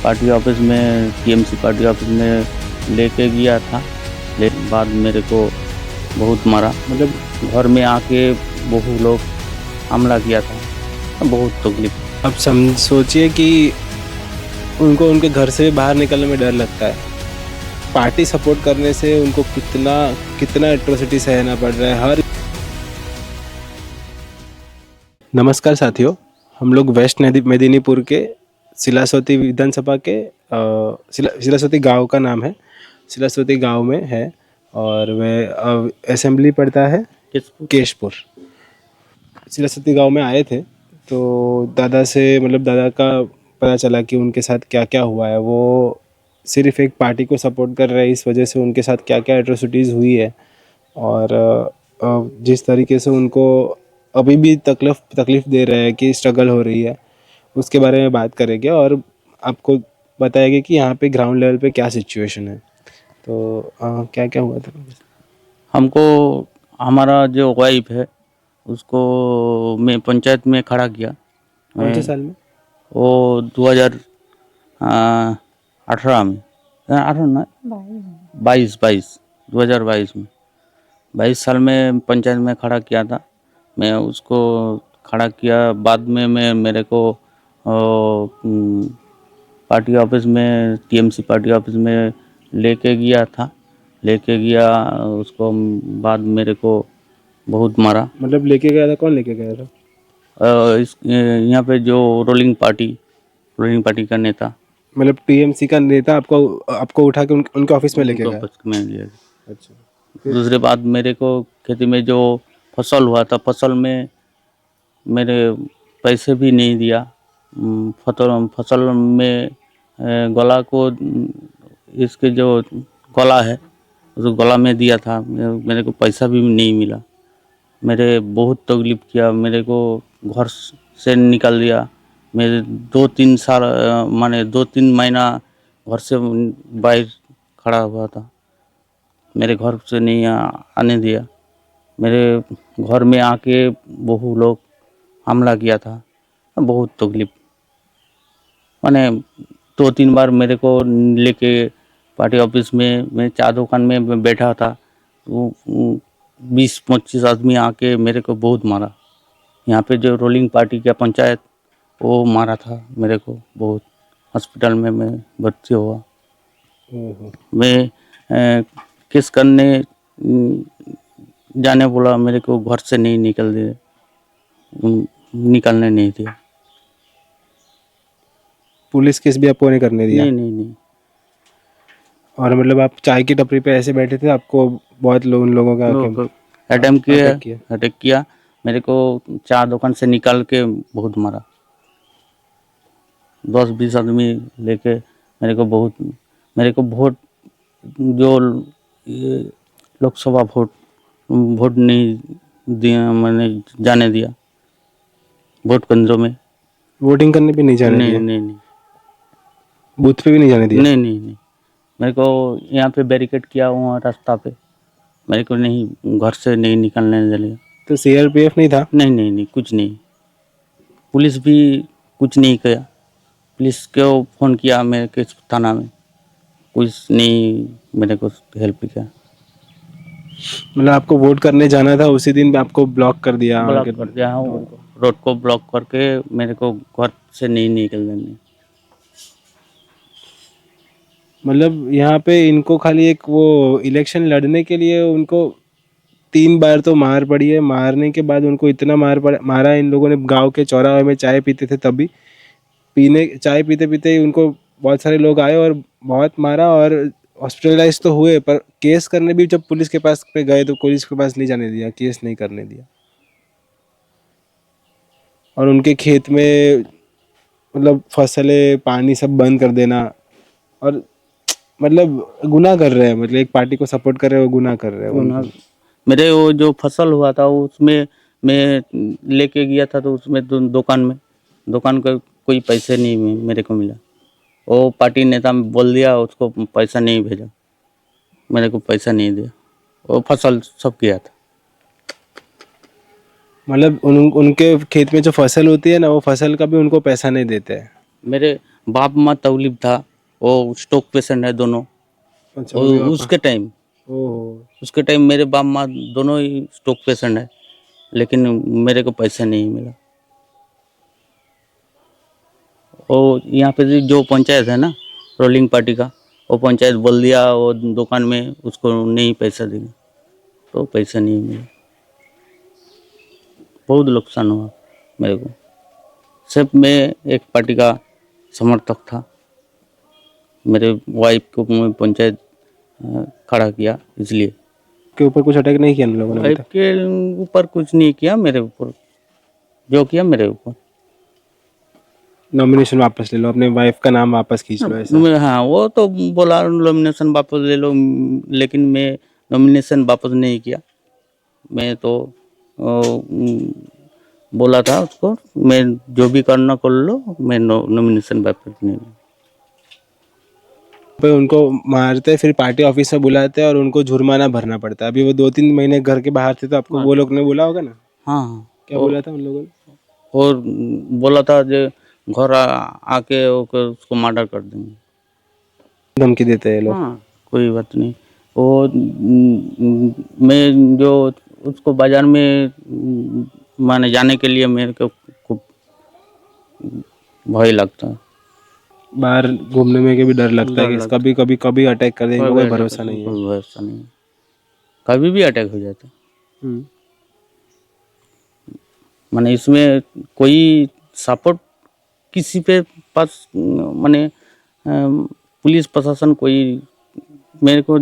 Party office में TMC party office में लेके गया था, लेकिन बाद मेरे को बहुत मारा। मतलब घर में आके बहु लोग हमला किया था, बहुत तकलीफ। अब सोचिए कि उनको उनके घर से बाहर निकलने में डर लगता है। पार्टी सपोर्ट करने से उनको कितना एट्रोसिटी सहना पड़ रहा है हर। नमस्कार साथियों, हम लोग वेस्ट मेदिनीपुर के सिलासोती विधानसभा के सिलासोती गांव का नाम है, सिलासोती गांव में है और वह असेंबली पड़ता है केशपुर। सिलासोती गांव में आए थे तो दादा का पता चला कि उनके साथ क्या क्या हुआ है। वो सिर्फ एक पार्टी को सपोर्ट कर रहे हैं, इस वजह से उनके साथ क्या क्या एट्रोसिटीज़ हुई है और जिस तरीके से उनको अभी भी तकलीफ़ दे रहे हैं कि स्ट्रगल हो रही है, उसके बारे में बात करेंगे और आपको बताएंगे कि यहाँ पे ग्राउंड लेवल पे क्या सिचुएशन है। तो क्या क्या हुआ था? हमको हमारा जो वाइफ है उसको मैं पंचायत में खड़ा किया। कौन से साल में? वो 2018 में, 18 ना 2022 में, 22 साल में पंचायत में खड़ा किया था। मैं उसको खड़ा किया, बाद में मैं मेरे को पार्टी ऑफिस में टीएमसी पार्टी ऑफिस में लेके गया उसको। बाद मेरे को बहुत मारा। मतलब लेके गया था? कौन लेके गया था? यहाँ पे जो रूलिंग पार्टी का नेता, मतलब टीएमसी का नेता आपको उठा के उनके ऑफिस में लेके गया? ऑफिस में लिया। अच्छा। दूसरे बात, मेरे को खेती में जो फसल हुआ था, फसल में मेरे पैसे भी नहीं दिया। फसल में गला को, इसके जो गला है उस गला में दिया था, मेरे को पैसा भी नहीं मिला। मेरे बहुत तकलीफ किया, मेरे को घर से निकाल दिया। मेरे 2-3 साल माने 2-3 महीना घर से बाहर खड़ा हुआ था, मेरे घर से नहीं आने दिया। मेरे घर में आके बहु लोग हमला किया था, बहुत तकलीफ। माने 2-3 बार मेरे को लेके पार्टी ऑफिस में, मैं चाय दुकान में बैठा था तो 20-25 आदमी आके मेरे को बहुत मारा। यहाँ पे जो रूलिंग पार्टी का पंचायत, वो मारा था मेरे को बहुत। हॉस्पिटल में मैं भर्ती हुआ। मैं केस करने जाने बोला, मेरे को घर से नहीं निकलने नहीं दिया। पुलिस केस भी आपको नहीं करने दिया? नहीं। और मतलब आप चाय की टपरी पे ऐसे बैठे थे, आपको बहुत उन लोगों का अटैक किया। मेरे को चाय दुकान से निकाल के बहुत मारा। 10-20 आदमी लेके मेरे को वोट जो लोकसभा वोट नहीं दिया, मैंने जाने दिया वोट केंद्रों में। वोटिंग करने पे नहीं जाने दिया? नहीं। बूथ पे भी नहीं जाने दिया? नहीं। मेरे को यहाँ पे बैरिकेड किया हुआ रास्ता पे, मेरे को नहीं, घर से नहीं निकलने दिया। तो सीआरपीएफ नहीं था? नहीं, कुछ नहीं। पुलिस भी कुछ नहीं किया। पुलिस को फ़ोन किया मेरे के थाना में, कुछ नहीं मेरे को हेल्प किया। मतलब आपको वोट करने जाना था, उसी दिन आपको ब्लॉक कर दिया? रोड को ब्लॉक करके मेरे को घर से नहीं निकलने देंगे। मतलब यहाँ पे इनको खाली एक वो इलेक्शन लड़ने के लिए उनको 3 बार तो मार पड़ी है। मारने के बाद उनको इतना मारा इन लोगों ने। गांव के चौराहे में चाय पीते थे, तभी चाय पीते पीते ही उनको बहुत सारे लोग आए और बहुत मारा और हॉस्पिटलाइज तो हुए, पर केस करने भी जब पुलिस के पास पे गए तो पुलिस के पास नहीं जाने दिया, केस नहीं करने दिया। और उनके खेत में मतलब फसलें, पानी सब बंद कर देना, और मतलब गुनाह कर रहे हैं। मतलब एक पार्टी को सपोर्ट कर रहे हैं, वो गुनाह कर रहे हैं। मेरे वो जो फसल हुआ था उसमें मैं लेके गया था, तो उसमें दुकान का कोई पैसे नहीं मेरे को मिला। वो पार्टी नेता बोल दिया, उसको पैसा नहीं भेजा, मेरे को पैसा नहीं दिया। वो फसल सब किया था। मतलब उनके खेत में जो फसल होती है ना, वो फसल का भी उनको पैसा नहीं देते हैं। बाप माँ तकलीफ था, वो स्ट्रोक पेशेंट है दोनों। अच्छा मम्मी पापा ओह उसके टाइम मेरे बाप माँ दोनों ही स्ट्रोक पेशेंट है, लेकिन मेरे को पैसा नहीं मिला। वो यहाँ पे जो पंचायत है ना रोलिंग पार्टी का, वो पंचायत बोल दिया वो दुकान में उसको नहीं पैसा देंगे, तो पैसा नहीं मिला। बहुत नुकसान हुआ मेरे को। सिर्फ मैं एक पार्टी का समर्थक था, मेरे वाइफ को मैं पंचायत खड़ा किया, इसलिए। के ऊपर कुछ अटैक नहीं किया इन लोगों ने अभी वाइफ तक? के ऊपर कुछ नहीं किया, मेरे ऊपर जो किया मेरे ऊपर। नॉमिनेशन वापस ले लो, अपने वाइफ का नाम वापस खींच लो ऐसा? हाँ, वो तो बोला नॉमिनेशन वापस ले लो, लेकिन मैं नॉमिनेशन वापस नहीं किया। मैं तो बोला था उसको, मैं जो भी करना कर लो, मैं नॉमिनेशन वापस नहीं लूँ। पे उनको मारते फिर पार्टी ऑफिस में बुलाते और उनको जुर्माना भरना पड़ता है। अभी वो 2-3 महीने घर के बाहर थे तो आपको वो लोग ने बोला होगा ना? हाँ हाँ, क्या बोला था उन लोगों ने? और बोला था जो घर आके उसको मर्डर कर देंगे। धमकी देते हैं ये लोग? हाँ, कोई बात नहीं। वो मैं जो उसको बाजार में माने जाने के लिए मेरे को खूब भय लगता है। बाहर घूमने में के भी डर लगता है कि कभी कभी कभी अटैक कर देंगे, कोई भरोसा नहीं है। कोई भरोसा नहीं है, कभी भी अटैक हो जाता है। हम्म। माने इसमें कोई सपोर्ट किसी पे पास माने पुलिस प्रशासन कोई मेरे को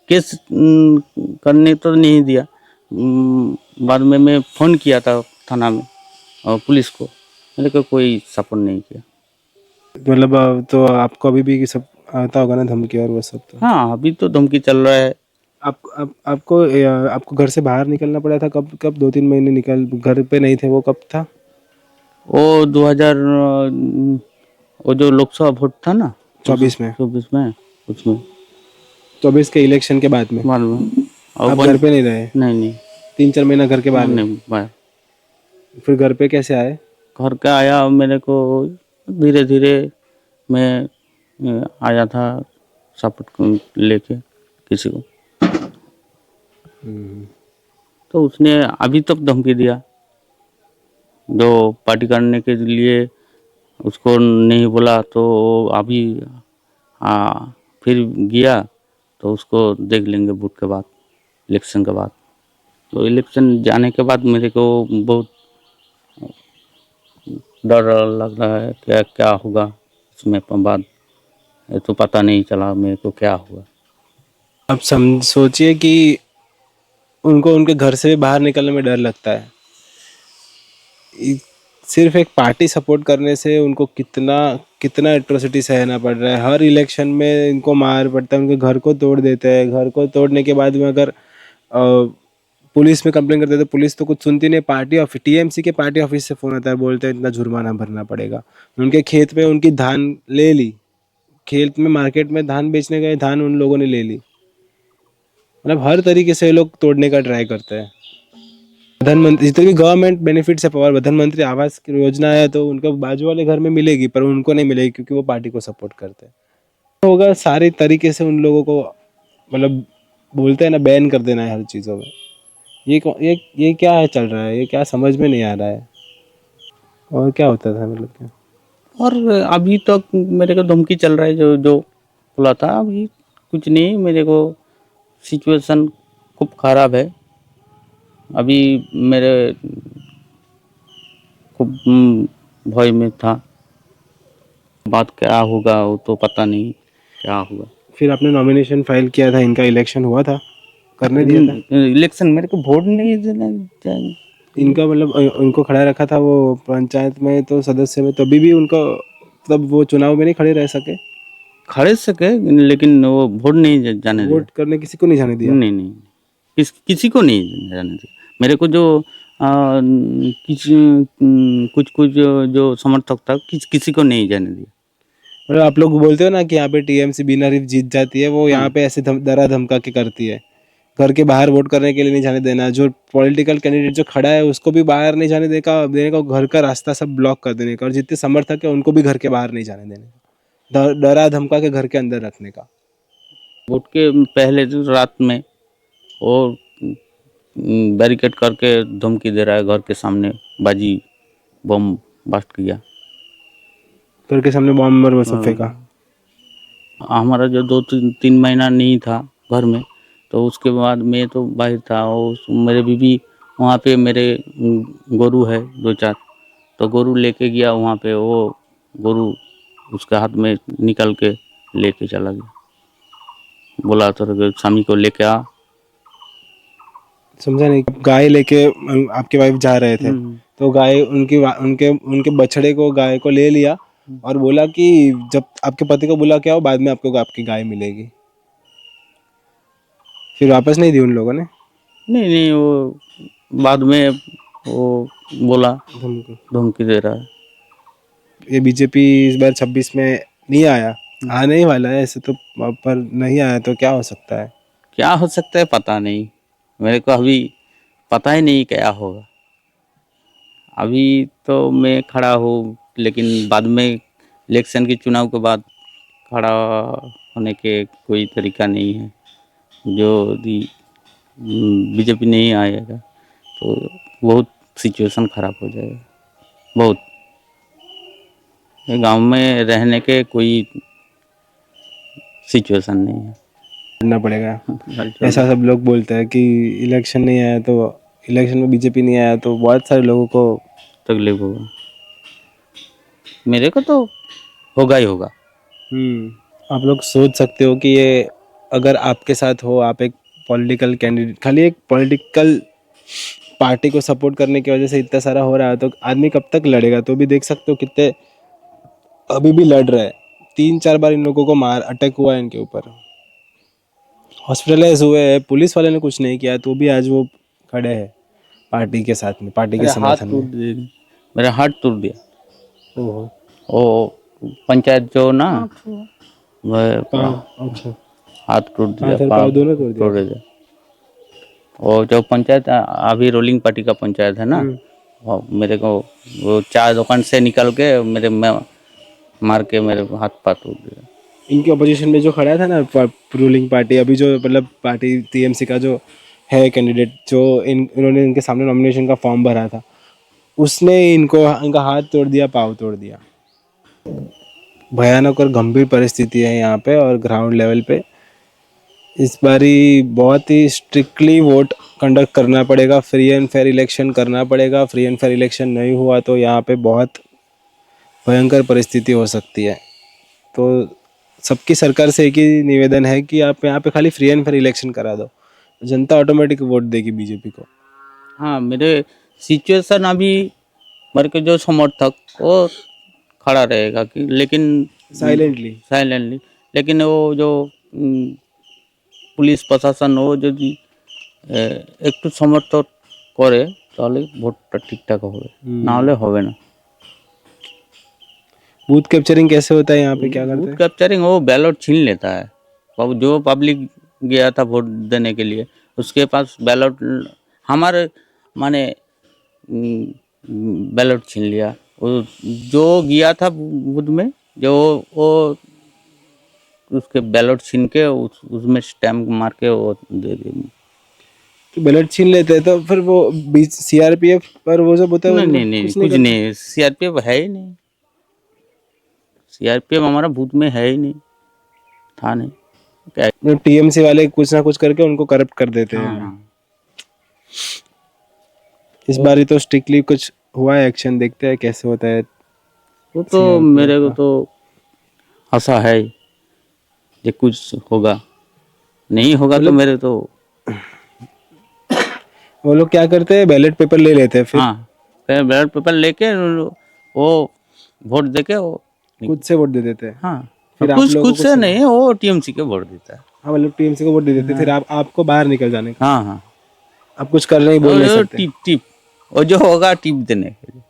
केस करने तो नहीं दिया। बाद में मैं फ़ोन किया था थाना में और पुलिस को, मेरे को कोई सपोर्ट नहीं किया। मतलब तो आपको अभी भी सब आता होगा ना धमकी और वो सब तो? हाँ, अभी तो धमकी चल रहा है। आपको घर से बाहर निकलना पड़ा था कब कब? 2-3 महीने निकल घर पे नहीं थे, वो कब था? वो 2000 वो जो लोकसभा वोट था ना 24 में? 24 में, उसमें 24 के इलेक्शन के बाद में मालूम। और आप घर पे नहीं रहे? नहीं 3-4 महीना घर के बाहर? नहीं बाहर। फिर घर पे कैसे आए? घर का आया, मेरे को धीरे धीरे मैं आया था सपोर्ट लेके किसी को। तो उसने अभी तक धमकी दिया, जो पार्टी करने के लिए उसको नहीं बोला, तो अभी फिर गया तो उसको देख लेंगे वोट के बाद, इलेक्शन के बाद। तो इलेक्शन जाने के बाद मेरे को बहुत डर लग रहा है, क्या क्या होगा इसमें बाद। ये तो पता नहीं चला मेरे को क्या हुआ। अब सोचिए कि उनको उनके घर से बाहर निकलने में डर लगता है। सिर्फ एक पार्टी सपोर्ट करने से उनको कितना कितना एट्रोसिटी सहना पड़ रहा है। हर इलेक्शन में इनको मार पड़ता है, उनके घर को तोड़ देते हैं। घर को तोड़ने के बाद में अगर पुलिस में कंप्लेन करते हैं तो पुलिस तो कुछ सुनती नहीं। पार्टी ऑफिस टीएमसी के पार्टी ऑफिस से फ़ोन आता है, बोलते हैं इतना जुर्माना भरना पड़ेगा। उनके खेत में उनकी धान ले ली, खेत में मार्केट में धान बेचने गए, धान उन लोगों ने ले ली। मतलब हर तरीके से लोग तोड़ने का ट्राई करते हैं। प्रधानमंत्री जितने भी गवर्नमेंट बेनिफिट्स है, प्रधानमंत्री आवास की योजना है, तो उनको बाजू वाले घर में मिलेगी, पर उनको नहीं मिलेगी क्योंकि वो पार्टी को सपोर्ट करते हैं। तो होगा सारे तरीके से उन लोगों को, मतलब बोलते हैं ना, बैन कर देना है हर चीज़ों में। ये क्या है चल रहा है, ये क्या समझ में नहीं आ रहा है। और क्या होता था मतलब क्या? और अभी तक मेरे को धमकी चल रहा है, जो जो बोला था अभी कुछ नहीं। मेरे को सिचुएशन खूब ख़राब है अभी, मेरे खूब भय में था। बात क्या होगा वो तो पता नहीं क्या होगा। फिर आपने नॉमिनेशन फाइल किया था, इनका इलेक्शन हुआ था, करने दिया था? इलेक्शन मेरे को वोट नहीं देना चाहिए। इनका मतलब उनको खड़ा रखा था वो पंचायत में, तो सदस्य में, तभी भी उनको तब वो चुनाव में नहीं खड़े रह सके? खड़े सके, लेकिन वो वोट नहीं जाने दिया। वोट करने किसी को नहीं जाने दिया? नहीं, किसी को नहीं जाने दिया। मेरे को जो कुछ कुछ जो समर्थक था, किसी को नहीं जाने दिया। मतलब आप लोग बोलते हो ना कि यहाँ पे टीएमसी बिना रिफ जीत जाती है, वो यहाँ पे ऐसे डरा धमका के करती है। घर के बाहर वोट करने के लिए नहीं जाने देना, जो पॉलिटिकल कैंडिडेट जो खड़ा है उसको भी बाहर नहीं जाने देने का, घर का रास्ता सब ब्लॉक कर देने का, और जितने समर्थक है उनको भी घर के बाहर नहीं जाने देने का, डरा धमका के घर के अंदर रखने का। वोट के पहले जो रात में वो बैरिकेड करके धमकी दे रहा है, घर के सामने बाजी बम ब्लास्ट किया। घर के सामने बॉम्ब और वो सब फेंका। हमारा जो 2-3 महीना नहीं था घर में, तो उसके बाद मैं तो बाहर था, और मेरे बीबी वहाँ पे, मेरे गोरू है 2-4, तो गोरू लेके गया वहाँ पे, वो गोरू उसके हाथ में निकल के लेके चला गया, बोला तो स्वामी को लेके आ। समझा नहीं। गाय लेके आपके वाइफ जा रहे थे, तो गाय उनके उनके बछड़े को, गाय को ले लिया और बोला कि जब आपके पति को बुला के आओ, बाद में आपको आपकी गाय मिलेगी। फिर वापस नहीं दी उन लोगों ने? नहीं नहीं, वो बाद में वो बोला धमकी दे रहा है। ये बीजेपी इस बार 26 में नहीं आया, आने ही वाला है ऐसे तो, पर नहीं आया तो क्या हो सकता है? क्या हो सकता है पता नहीं, मेरे को अभी पता ही नहीं क्या होगा। अभी तो मैं खड़ा हूँ, लेकिन बाद में इलेक्शन के चुनाव के बाद खड़ा होने के कोई तरीका नहीं है। जो बीजेपी नहीं आएगा तो बहुत सिचुएशन खराब हो जाएगा, बहुत। गांव में रहने के कोई सिचुएशन नहीं है, करना पड़ेगा। ऐसा सब लोग बोलते हैं कि इलेक्शन नहीं आया तो, इलेक्शन में बीजेपी नहीं आया तो बहुत सारे लोगों को तकलीफ होगा। मेरे को तो होगा ही होगा। आप लोग सोच सकते हो कि ये अगर आपके साथ हो, आप एक पॉलिटिकल कैंडिडेट, खाली एक पॉलिटिकल पार्टी को सपोर्ट करने की वजह से इतना सारा हो रहा है, तो आदमी कब तक लड़ेगा? तो भी देख सकते हो कितने अभी भी लड़ रहे हैं। 3-4 बार इन लोगों को अटैक हुआ है इनके ऊपर, हॉस्पिटलाइज हुए हैं, पुलिस वाले ने कुछ नहीं किया, तो भी आज वो खड़े हैं पार्टी के साथ में, पार्टी के समर्थन में। मेरा हाथ टूट दिया। ओहो। वो पंचायत जो ना, अच्छा, हाथ टूट दिया, पाँव दोनों तोड़ दिया। वो जो पंचायत अभी रोलिंग पार्टी का पंचायत है ना, मेरे को वो चाय दुकान से निकल के मेरे मार के मेरे हाथ पाँव तोड़ दिया। इनके अपोजिशन में जो खड़ा था ना रूलिंग पार्टी, अभी जो मतलब पार्टी टीएमसी का जो है कैंडिडेट, जो इन्होंने इनके सामने नॉमिनेशन का फॉर्म भरा था, उसने इनका हाथ तोड़ दिया, पाँव तोड़ दिया। भयानक और गंभीर परिस्थिति है यहाँ पे, और ग्राउंड लेवल पे इस बारी बहुत ही स्ट्रिक्टली वोट कंडक्ट करना पड़ेगा, फ्री एंड फेयर इलेक्शन करना पड़ेगा। फ्री एंड फेयर इलेक्शन नहीं हुआ तो यहाँ पे बहुत भयंकर परिस्थिति हो सकती है। तो सबकी सरकार से एक ही निवेदन है कि आप यहाँ पे खाली फ्री एंड फेयर इलेक्शन करा दो, जनता ऑटोमेटिक वोट देगी बीजेपी को। हाँ, मेरे सिचुएशन अभी मेरे के जो समर्थक वो खड़ा रहेगा कि, लेकिन साइलेंटली, लेकिन वो जो पुलिस प्रशासन वो যদি একটু সমর্থন করে তাহলে ভোটটা ঠিকঠাক হবে, না হলে হবে না। बूथ कैप्चरिंग कैसे होता है यहाँ पे, क्या करते हैं? बूथ कैप्चरिंग वो बैलेट छीन लेता है। जो पब्लिक गया था वोट देने के लिए, उसके पास बैलेट, हमारे माने बैलेट छीन लिया। वो जो गया था बूथ में, जो वो उसके बैलेट छीन के उसमें स्टैम्प मार के वो दे दिए। तो बैलेट छीन लेते हैं तो फिर वो सीआरपीएफ पर वो सब होता है? नहीं, कुछ नहीं, सीआरपीएफ है ही नहीं। सीआरपीएफ हमारा बूथ में है ही नहीं, था नहीं। क्या टीएमसी वाले कुछ ना कुछ करके उनको करप्ट कर देते हैं। इस बारी तो स्ट्रिक्टली कुछ हुआ है एक्शन, देखते हैं कैसे होता है। वो तो मेरे को तो आशा है कि कुछ होगा, नहीं होगा तो मेरे तो। वो लोग क्या करते हैं, बैलेट पेपर ले लेते हैं, फिर बैलेट पेपर लेके वो वोट देके वो खुद से वोट दे देते हैं। हाँ, फिर कुछ से नहीं, वो टीएमसी के वोट देता है। हाँ, मतलब टीएमसी को वोट दे देते हैं। फिर आपको बाहर निकल जाने का। हाँ, आप कुछ कर नहीं, बोल नहीं सकते। टिप और जो होगा टिप देने के लिए,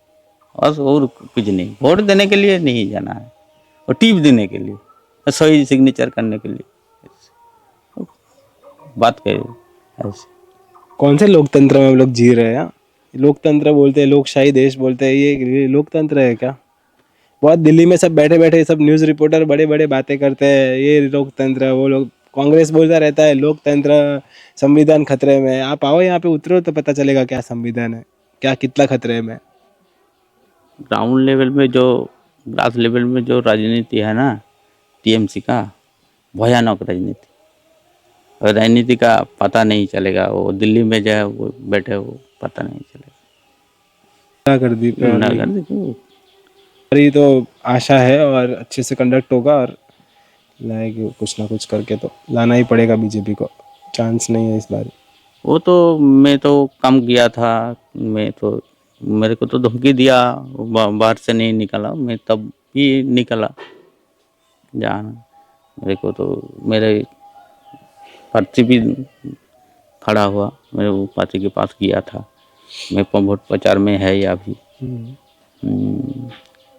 और कुछ नहीं। वोट देने के लिए नहीं जाना है, और टिप देने के लिए, सही सिग्नेचर करने के लिए बात करें। ऐसे। कौन से लोकतंत्र में हम लोग जी रहे हैं? लोकतंत्र बोलते हैं, लोकशाही देश बोलते हैं, ये लोकतंत्र है क्या? बहुत दिल्ली में सब बैठे बैठे सब न्यूज़ रिपोर्टर बड़े बड़े बातें करते हैं, ये लोकतंत्र है, वो लोग कांग्रेस बोलता रहता है लोकतंत्र, संविधान खतरे में। आप आओ यहाँ पे उतरो तो पता चलेगा क्या संविधान है, क्या कितना खतरे में। ग्राउंड लेवल में जो, ग्रास लेवल में जो राजनीति है ना टीएमसी का, भयानक राजनीति। और राजनीति का पता नहीं चलेगा, वो दिल्ली में जो है वो बैठे वो पता नहीं चलेगा। क्या कर दी गुंडागर्दी क्यों? हमारी तो आशा है और अच्छे से कंडक्ट होगा और लाएगी कुछ ना कुछ करके, तो लाना ही पड़ेगा बीजेपी को, चांस नहीं है इस बार। वो तो मैं तो कम किया था, मैं तो, मेरे को तो धमकी दिया, बाहर से नहीं निकला, मैं तब भी निकला जाना। मेरे को तो मेरे पर्ची भी खड़ा हुआ, मेरे वो पार्टी के पास गया था। मैं वोट प्रचार में है या अभी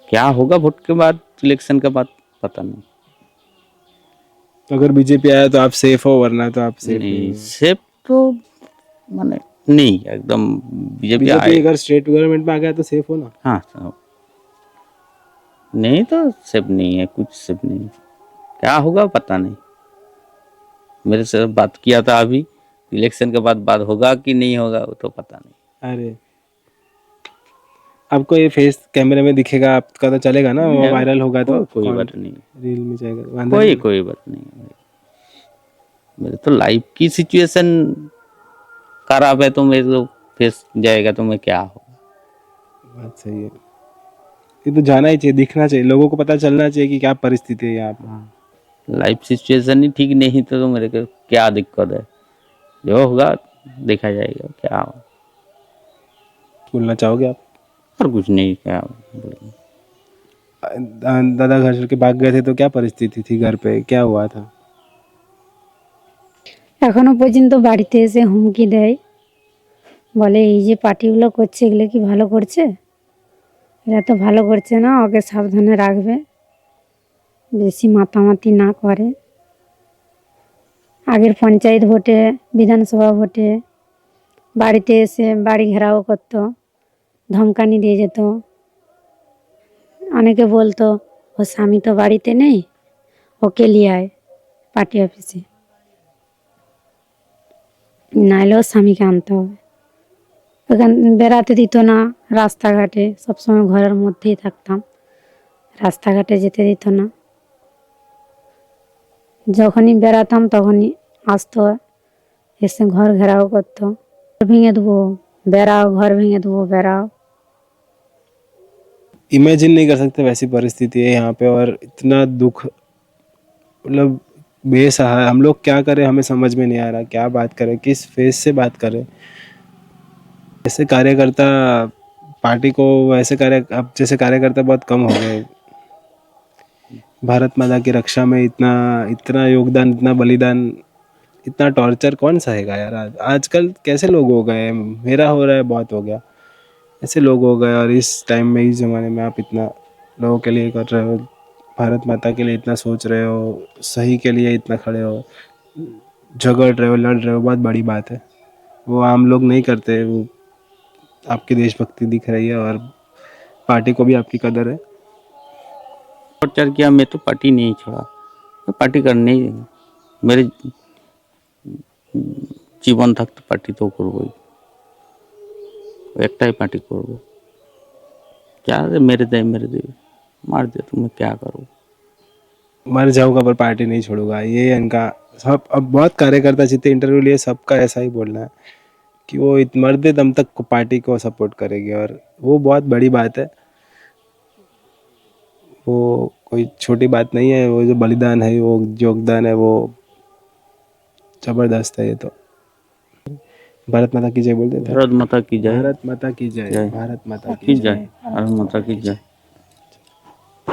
क्या होगा वोट के बाद, इलेक्शन के बाद पता नहीं। अगर बीजेपी आया तो आप सेफ हो, वरना तो आप सेफ नहीं नहीं हो। सेफ तो माने नहीं एकदम। बीजेपी बीजेपी अगर स्टेट गवर्नमेंट में आ गया तो सेफ हो ना। हाँ साहब, नहीं तो सेफ नहीं है, कुछ सेफ नहीं है। क्या होगा पता नहीं। मेरे से बात किया था अभी, इलेक्शन के बाद बात होगा कि नहीं होगा वो तो पता नहीं। अरे आपको ये फेस कैमरे में दिखेगा, आपका तो चलेगा ना, वो वायरल होगा तो कोई बात नहीं, रील में जाएगा, कोई बात नहीं। मेरे तो लाइफ की सिचुएशन खराब है, तो मेरे तो फेस जाएगा तो मैं क्या हो। बात सही है, ये तो जाना ही चाहिए, दिखना चाहिए, लोगों को पता चलना चाहिए कि क्या परिस्थिति है यहाँ पे। लाइफ सिचुएशन ही ठीक नहीं तो मेरे को क्या दिक्कत है, जो होगा देखा जाएगा क्या हो। बोलना चाहोगे आप? और कुछ नहीं, क्या दादा घर छोड़ के भाग गए थे तो क्या परिस्थिति थी घर पे, क्या हुआ था? এখনো পর্যন্ত বাড়িতে এসে হুমকি দেয়, বলে এই যে পার্টিগুলো করছে এগুলো কি ভালো করছে, এরা তো ভালো করছে না, ওকে সাবধানে রাখবে, বেশি মাতামাতি না করে। আগের পঞ্চায়েত ভোটে, বিধানসভা ভোটে বাড়িতে এসে বাড়ি ঘেরাও করতো, ধমকানি দিয়ে যেত। অনেকে বলতো ও স্বামী তো বাড়িতে নেই, ওকে নিয়ে আয় পার্টি অফিসে, নাহলেও স্বামীকে আনতে হবে। ওখান বেড়াতে দিত না, রাস্তাঘাটে সবসময় ঘরের মধ্যেই থাকতাম, রাস্তাঘাটে যেতে দিত না। যখনই বেড়াতাম তখনই আসতো, এসে ঘর ঘেরাও করতো, ভেঙে দেবো বেড়াও, ঘর ভেঙে দেবো বেড়াও। इमेजिन नहीं कर सकते वैसी परिस्थिति है यहाँ पे, और इतना दुख, मतलब बेसहारा। हम लोग क्या करें हमें समझ में नहीं आ रहा, क्या बात करें, किस फेस से बात करें। ऐसे कार्यकर्ता पार्टी को, ऐसे कार्य अब जैसे कार्यकर्ता बहुत कम हो गए। भारत माता की रक्षा में इतना इतना योगदान, इतना बलिदान, इतना टॉर्चर कौन सहेगा यार। आजकल कैसे लोग हो गए, मेरा हो रहा है, बहुत हो गया, ऐसे लोग हो गए। और इस टाइम में, इस ज़माने में आप इतना लोगों के लिए कर रहे हो, भारत माता के लिए इतना सोच रहे हो, सही के लिए इतना खड़े हो, झगड़ रहे हो, लड़ रहे हो, बहुत बड़ी बात है। वो आम लोग नहीं करते, वो आपकी देशभक्ति दिख रही है और पार्टी को भी आपकी कदर है। प्रचार किया, मैं तो पार्टी नहीं छोड़ा, मैं पार्टी करने ही, मेरे জীবন থাকতে পার্টি তো করবোই, একটাই পার্টি করবো। क्या मेरे दे मार दे तो मैं क्या करूँ। मर जाऊंगा पर पार्टी नहीं छोड़ूंगा, ये इनका सब। अब बहुत कार्यकर्ता जितने इंटरव्यू लिए सबका ऐसा ही बोलना है कि वो मरते दम तक पार्टी को सपोर्ट करेगी, और वो बहुत बड़ी बात है, वो कोई छोटी बात नहीं है। वो जो बलिदान है, वो योगदान है, वो जबरदस्त है। ये तो भारत माता की जय बोलते थे। भारत माता की जय, भारत माता की जय, जय। भारत माता की जय, भारत माता की जय।